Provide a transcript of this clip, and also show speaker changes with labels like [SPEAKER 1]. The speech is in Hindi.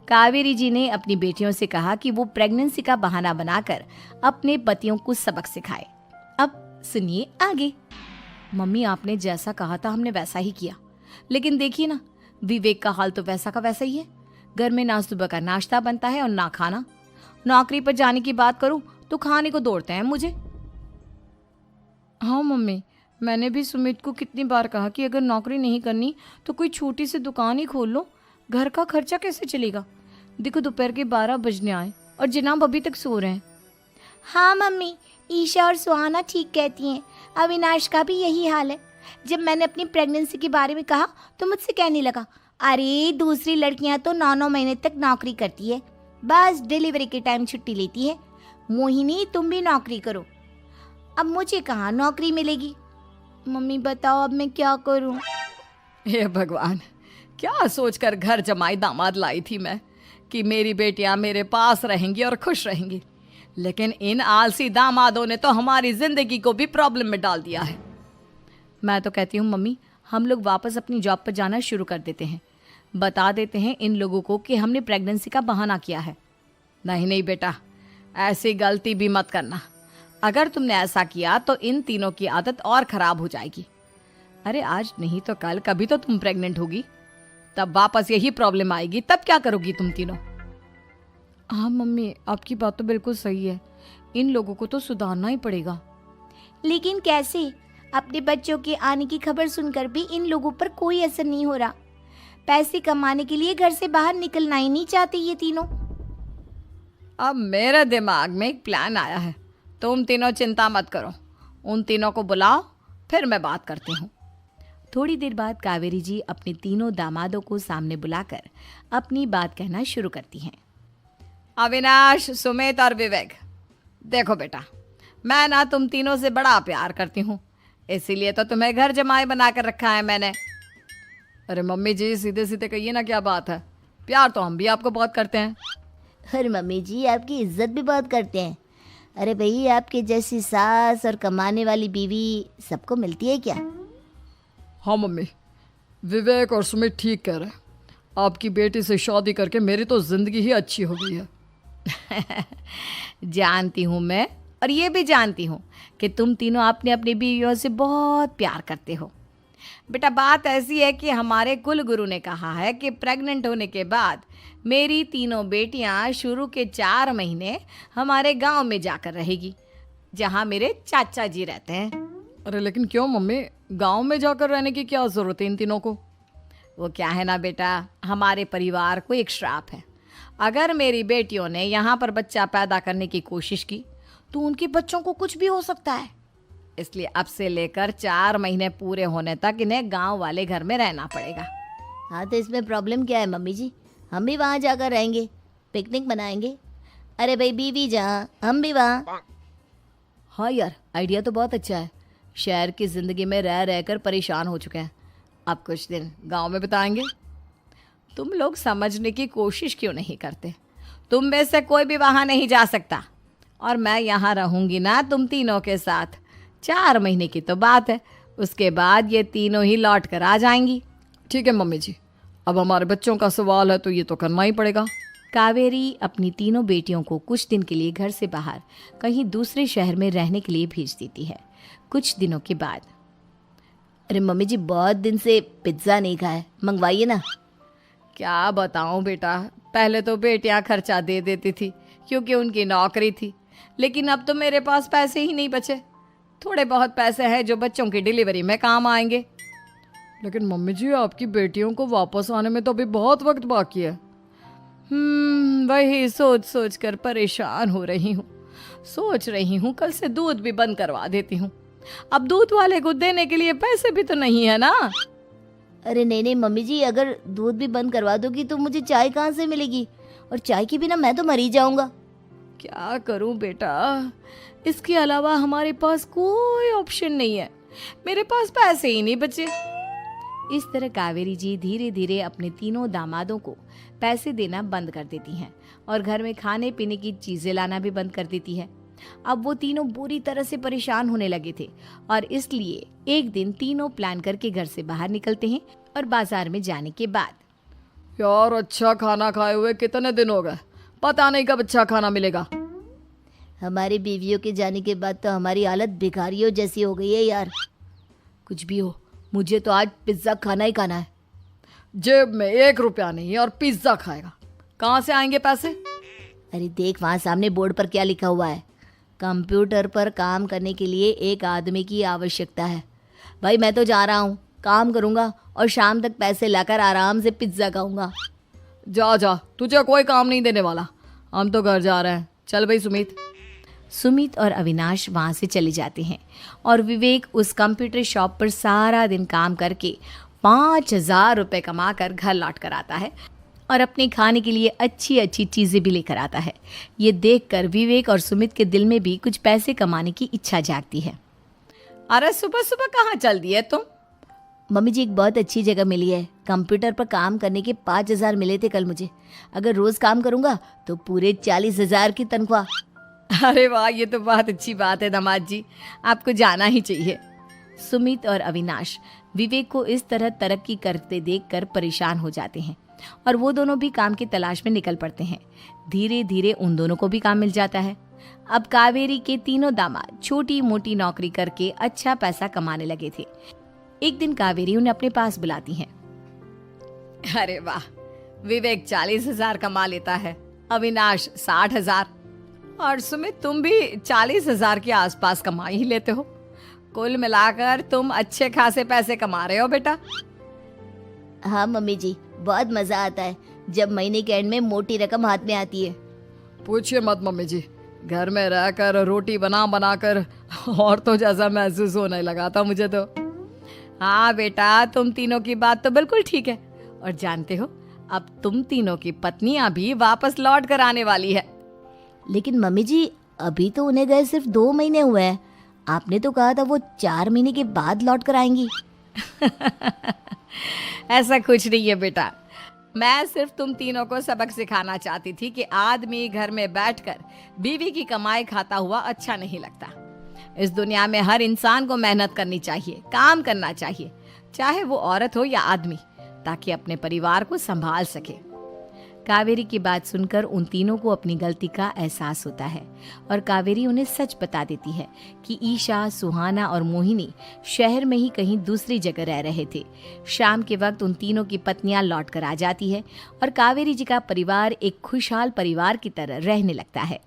[SPEAKER 1] कावेरी जी ने अपनी बेटियों से कहा कि वो प्रेगनेंसी का बहाना बनाकर अपने पतियों को सबक सिखाए। अब सुनिए आगे। मम्मी, आपने जैसा कहा था हमने वैसा ही किया, लेकिन देखिए ना, विवेक का हाल तो वैसा का वैसा ही है। घर में ना सुबह का नाश्ता बनता है और ना खाना। नौकरी पर जाने की बात करूं तो खाने को दौड़ते हैं मुझे। हाँ मम्मी, मैंने भी सुमित को कितनी बार कहा कि अगर नौकरी नहीं करनी तो कोई छोटी सी दुकान ही खोल लो। घर का खर्चा कैसे चलेगा? देखो दोपहर के 12 बजने आए और जनाब अभी तक सो रहे हैं।
[SPEAKER 2] हाँ मम्मी, ईशा और सुहाना ठीक कहती हैं। अविनाश का भी यही हाल है। जब मैंने अपनी प्रेगनेंसी के बारे में कहा तो मुझसे कहने लगा, अरे दूसरी लड़कियां तो 9-9 महीने तक नौकरी करती है, बस डिलीवरी के टाइम छुट्टी लेती है। मोहिनी, तुम भी नौकरी करो। अब मुझे कहाँ नौकरी मिलेगी? मम्मी बताओ अब मैं क्या करूँ?
[SPEAKER 1] हे भगवान, क्या सोचकर घर जमाई दामाद लाई थी मैं कि मेरी बेटियां मेरे पास रहेंगी और खुश रहेंगी, लेकिन इन आलसी दामादों ने तो हमारी जिंदगी को भी प्रॉब्लम में डाल दिया है। मैं तो कहती हूँ मम्मी, हम लोग वापस अपनी जॉब पर जाना शुरू कर देते हैं। बता देते हैं इन लोगों को कि हमने प्रेगनेंसी का बहाना किया है। नहीं नहीं बेटा, ऐसी गलती भी मत करना। अगर तुमने ऐसा किया तो इन तीनों की आदत और ख़राब हो जाएगी। अरे आज नहीं तो कल कभी तो तुम प्रेग्नेंट होगी, तब वापस यही प्रॉब्लम आएगी। तब क्या करोगी तुम तीनों? हाँ मम्मी, आपकी बात तो बिल्कुल सही है। इन लोगों को तो सुधारना ही पड़ेगा।
[SPEAKER 2] लेकिन कैसे? अपने बच्चों के आने की खबर सुनकर भी इन लोगों पर कोई असर नहीं हो रहा। पैसे कमाने के लिए घर से बाहर निकलना ही नहीं चाहते ये तीनों।
[SPEAKER 1] अब मेरे दिमाग में एक प्लान आया है। तुम तीनों चिंता मत करो, उन तीनों को बुलाओ, फिर मैं बात करती हूँ। थोड़ी देर बाद कावेरी जी अपने तीनों दामादों को सामने बुलाकर अपनी बात कहना शुरू करती हैं। अविनाश, सुमित और विवेक, देखो बेटा, मैं ना तुम तीनों से बड़ा प्यार करती हूँ, इसीलिए तो तुम्हें घर जमाई बना कर रखा है मैंने। अरे मम्मी जी, सीधे सीधे कहिए ना, क्या बात है? प्यार तो हम भी आपको बहुत करते हैं।
[SPEAKER 2] अरे मम्मी जी, आपकी इज्जत भी बहुत करते हैं। अरे भाई, आपके जैसी सास और कमाने वाली बीवी सबको मिलती है क्या?
[SPEAKER 1] हाँ मम्मी, विवेक और सुमित ठीक कह रहे हैं। आपकी बेटी से शादी करके मेरी तो ज़िंदगी ही अच्छी हो गई है। जानती हूँ मैं, और ये भी जानती हूँ कि तुम तीनों अपने अपनी बीवियों से बहुत प्यार करते हो। बेटा, बात ऐसी है कि हमारे कुल गुरु ने कहा है कि प्रेग्नेंट होने के बाद मेरी तीनों बेटियां शुरू के 4 महीने हमारे गांव में जाकर रहेगी, जहां मेरे चाचा जी रहते हैं। अरे लेकिन क्यों मम्मी, गांव में जाकर रहने की क्या ज़रूरत है इन तीनों को? वो क्या है ना बेटा, हमारे परिवार को एक श्राप है। अगर मेरी बेटियों ने यहाँ पर बच्चा पैदा करने की कोशिश की तो उनके बच्चों को कुछ भी हो सकता है। इसलिए अब से लेकर 4 महीने पूरे होने तक इन्हें गांव वाले घर में रहना पड़ेगा।
[SPEAKER 2] हाँ तो इसमें प्रॉब्लम क्या है मम्मी जी? हम भी वहाँ जाकर रहेंगे, पिकनिक मनाएंगे। अरे भाई बीवी जहाँ, हम भी वहाँ।
[SPEAKER 1] हाँ यार, आइडिया तो बहुत अच्छा है। शहर की ज़िंदगी में रह रहकर परेशान हो चुके हैं, अब कुछ दिन गांव में बिताएंगे। तुम लोग समझने की कोशिश क्यों नहीं करते? तुम में से कोई भी वहाँ नहीं जा सकता, और मैं यहाँ रहूँगी ना तुम तीनों के साथ। 4 महीने की तो बात है, उसके बाद ये तीनों ही लौट कर आ जाएंगी। ठीक है मम्मी जी, अब हमारे बच्चों का सवाल है तो ये तो करना ही पड़ेगा। कावेरी अपनी तीनों बेटियों को कुछ दिन के लिए घर से बाहर कहीं दूसरे शहर में रहने के लिए भेज देती है। कुछ दिनों के बाद,
[SPEAKER 2] अरे मम्मी जी, बहुत दिन से पिज्ज़ा नहीं खाया, मंगवाइए ना।
[SPEAKER 1] क्या बताऊं बेटा, पहले तो बेटियां खर्चा दे देती थी क्योंकि उनकी नौकरी थी, लेकिन अब तो मेरे पास पैसे ही नहीं बचे। थोड़े बहुत पैसे हैं जो बच्चों की डिलीवरी में काम आएंगे। लेकिन मम्मी जी, आपकी बेटियों को वापस आने में तो अभी बहुत वक्त बाकी है। वही सोच सोच कर परेशान हो रही हूँ। सोच रही हूँ कल से दूध भी बंद करवा देती हूँ। अब दूध वाले को देने के लिए पैसे भी तो नहीं है ना।
[SPEAKER 2] अरे नहीं नहीं मम्मी जी, अगर दूध भी बंद करवा दोगी तो मुझे चाय कहाँ से मिलेगी? और चाय के बिना मैं तो मर ही जाऊंगा।
[SPEAKER 1] क्या करूं बेटा, इसके अलावा हमारे पास कोई ऑप्शन नहीं है। मेरे पास पैसे ही नहीं बचे। इस तरह कावेरी जी धीरे धीरे अपने तीनों दामादों को पैसे देना बंद कर देती हैं और घर में खाने पीने की चीजें लाना भी बंद कर देती है। अब वो तीनों बुरी तरह से परेशान होने लगे थे और इसलिए एक दिन तीनों प्लान करके घर से बाहर निकलते हैं और बाजार में जाने के बाद, यार अच्छा खाना खाए हुए कितने दिन हो गए, पता नहीं कब अच्छा खाना मिलेगा।
[SPEAKER 2] हमारी बीवियों के जाने के बाद तो हमारी हालत भिखारियों जैसी हो गई है यार। कुछ भी हो, मुझे तो आज पिज्ज़ा खाना ही खाना है।
[SPEAKER 1] जेब में 1 रुपया नहीं है और पिज्ज़ा खाएगा, कहाँ से आएंगे पैसे?
[SPEAKER 2] अरे देख वहाँ सामने बोर्ड पर क्या लिखा हुआ है, कंप्यूटर पर काम करने के लिए एक आदमी की आवश्यकता है। भाई मैं तो जा रहा हूँ, काम करूँगा और शाम तक पैसे लाकर आराम से पिज्ज़ा खाऊंगा।
[SPEAKER 1] जा जा, तुझे कोई काम नहीं देने वाला, हम तो घर जा रहे हैं। चल भाई सुमित।
[SPEAKER 2] सुमित और अविनाश वहाँ से चले जाते हैं और विवेक उस कंप्यूटर शॉप पर सारा दिन काम करके 5,000 रुपये कमा कर घर लौट कर आता है और अपने खाने के लिए अच्छी अच्छी चीज़ें भी लेकर आता है। ये देखकर विवेक और सुमित के दिल में भी कुछ पैसे कमाने की इच्छा जागती है।
[SPEAKER 1] अरे सुबह सुबह कहाँ चल दिए तुम?
[SPEAKER 2] मम्मी जी एक बहुत अच्छी जगह मिली है, कंप्यूटर पर काम करने के 5,000 मिले थे कल मुझे। अगर रोज़ काम करूँगा तो पूरे 40,000 की तनख्वाह।
[SPEAKER 1] अरे वाह, ये तो बहुत अच्छी बात है दामाद जी, आपको जाना ही चाहिए।
[SPEAKER 2] सुमित और अविनाश विवेक को इस तरह तरक्की करते देखकर परेशान हो जाते हैं और वो दोनों भी काम की तलाश में निकल पड़ते हैं। धीरे धीरे उन दोनों को भी काम मिल जाता है। अब कावेरी के तीनों दामाद छोटी मोटी नौकरी करके अच्छा पैसा कमाने लगे थे। एक दिन कावेरी उन्हें अपने पास बुलाती है।
[SPEAKER 1] अरे वाह, विवेक 40,000 कमा लेता है, अविनाश 60,000 और सुमित तुम भी 40,000 के आसपास कमा ही लेते हो। कुल मिलाकर तुम अच्छे खासे पैसे कमा रहे हो बेटा।
[SPEAKER 2] हाँ मम्मी जी, बहुत मज़ा आता है जब महीने के एंड में मोटी रकम हाथ में आती है।
[SPEAKER 1] पूछिए मत मम्मी जी, घर में रहकर रोटी बना बना कर और तो जैसा महसूस होने लगा था मुझे तो। हाँ बेटा, तुम तीनों की बात तो बिल्कुल ठीक है। और जानते हो, अब तुम तीनों की पत्नियां भी वापस लौट कर आने वाली है।
[SPEAKER 2] लेकिन मम्मी जी अभी तो उन्हें गए सिर्फ 2 महीने हुए हैं, आपने तो कहा था वो 4 महीने के बाद लौट कर आएंगी।
[SPEAKER 1] ऐसा कुछ नहीं है बेटा, मैं सिर्फ तुम तीनों को सबक सिखाना चाहती थी कि आदमी घर में बैठकर बीवी की कमाई खाता हुआ अच्छा नहीं लगता। इस दुनिया में हर इंसान को मेहनत करनी चाहिए, काम करना चाहिए, चाहे वो औरत हो या आदमी, ताकि अपने परिवार को संभाल सके। कावेरी की बात सुनकर उन तीनों को अपनी गलती का एहसास होता है और कावेरी उन्हें सच बता देती है कि ईशा, सुहाना और मोहिनी शहर में ही कहीं दूसरी जगह रह रहे थे। शाम के वक्त उन तीनों की पत्नियां लौट कर आ जाती है और कावेरी जी का परिवार एक खुशहाल परिवार की तरह रहने लगता है।